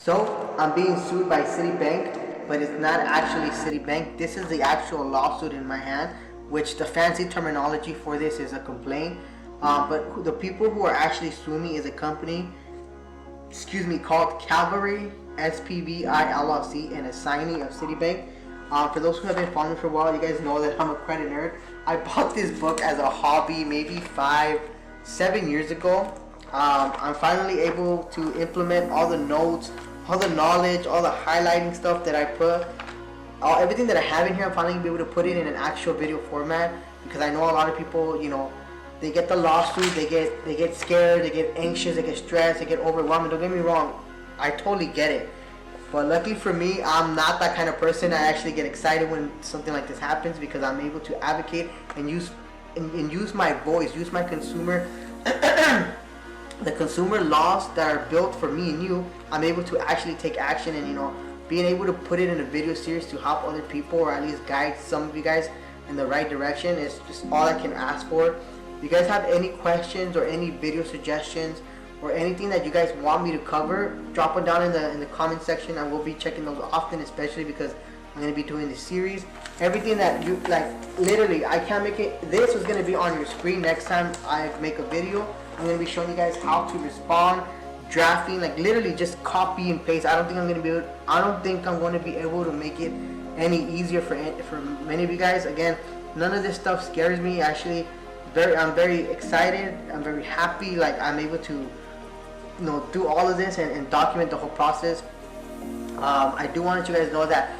So I'm being sued by Citibank, but it's not actually Citibank. This is the actual lawsuit in my hand, which the fancy terminology for this is a complaint. But the people who are actually suing me is a company, called Calvary, SPVI LLC, and a signee of Citibank. For those who have been following me for a while, you guys know that I'm a credit nerd. I bought this book as a hobby maybe 5-7 years ago. I'm finally able to implement all the notes, all the knowledge, all the highlighting stuff that I put, everything that I have in here. I'm finally be able to put it in an actual video format, because I know a lot of people, they get the lawsuit, they get scared, they get anxious, they get stressed, they get overwhelmed. Don't get me wrong, I totally get it. But luckily for me, I'm not that kind of person. I actually get excited when something like this happens, because I'm able to advocate and use my voice, use my consumer the consumer laws that are built for me and you. I'm able to actually take action, and being able to put it in a video series to help other people, or at least guide some of you guys in the right direction, is just all I can ask for. If you guys have any questions or any video suggestions or anything that you guys want me to cover, drop it down in the comment section. I will be checking those often, especially because I'm going to be doing this series. Everything that you like, literally, I can't make it. This is going to be on your screen next time I make a video. I'm going to be showing you guys how to respond, drafting, like literally just copy and paste. I don't think I'm going to be able to make it any easier for many of you guys. Again, none of this stuff scares me. Actually, I'm very excited. I'm very happy. Like, I'm able to do all of this and document the whole process. I do want you guys to know that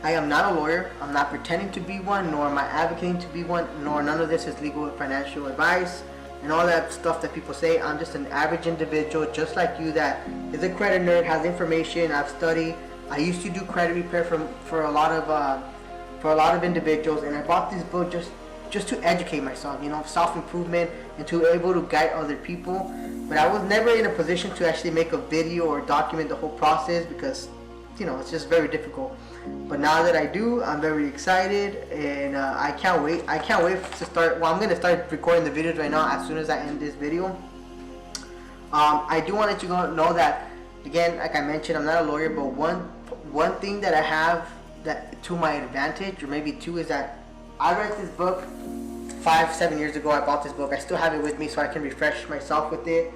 I am not a lawyer. I'm not pretending to be one, nor am I advocating to be one, nor none of this is legal financial advice and all that stuff that people say. I'm just an average individual just like you that is a credit nerd, has information. I've studied. I used to do credit repair for a lot of individuals, and I bought this book just to educate myself, self-improvement, and to be able to guide other people. But I was never in a position to actually make a video or document the whole process, because it's just very difficult. But now that I do, I'm very excited, and I can't wait to start. Well, I'm going to start recording the videos right now as soon as I end this video. I do want you to know that, again, like I mentioned, I'm not a lawyer, but one thing that I have that to my advantage, or maybe two, is that I read this book 5-7 years ago. I bought this book. I still have it with me so I can refresh myself with it.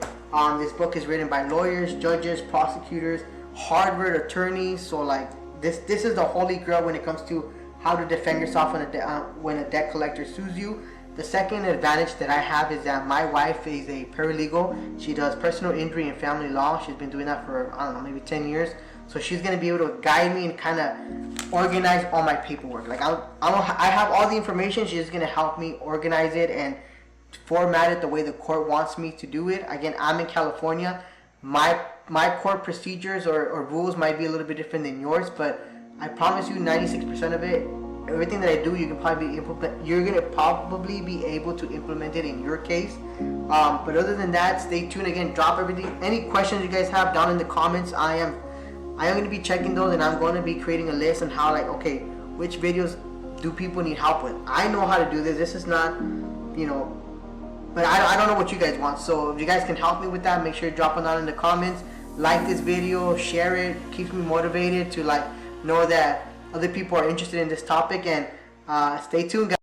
This book is written by lawyers, judges, prosecutors, Harvard attorneys. So like this is the holy grail when it comes to how to defend yourself when a debt collector sues you. The second advantage that I have is that my wife is a paralegal. She does personal injury and family law. She's been doing that for, I don't know, maybe 10 years. So she's going to be able to guide me and kind of organize all my paperwork. Like I have all the information. She's going to help me organize it and format it the way the court wants me to do it. Again, I'm in California. My court procedures or rules might be a little bit different than yours, but I promise you 96% of it, everything that I do, you're going to probably be able to implement it in your case. But other than that, stay tuned. Again, drop everything. Any questions you guys have down in the comments. I am going to be checking those, and I'm going to be creating a list on how, like, okay, which videos do people need help with. I know how to do this. This is not, but I don't know what you guys want. So if you guys can help me with that, make sure you drop it down in the comments. Like this video, share it. Keeps me motivated to know that other people are interested in this topic. And stay tuned, guys.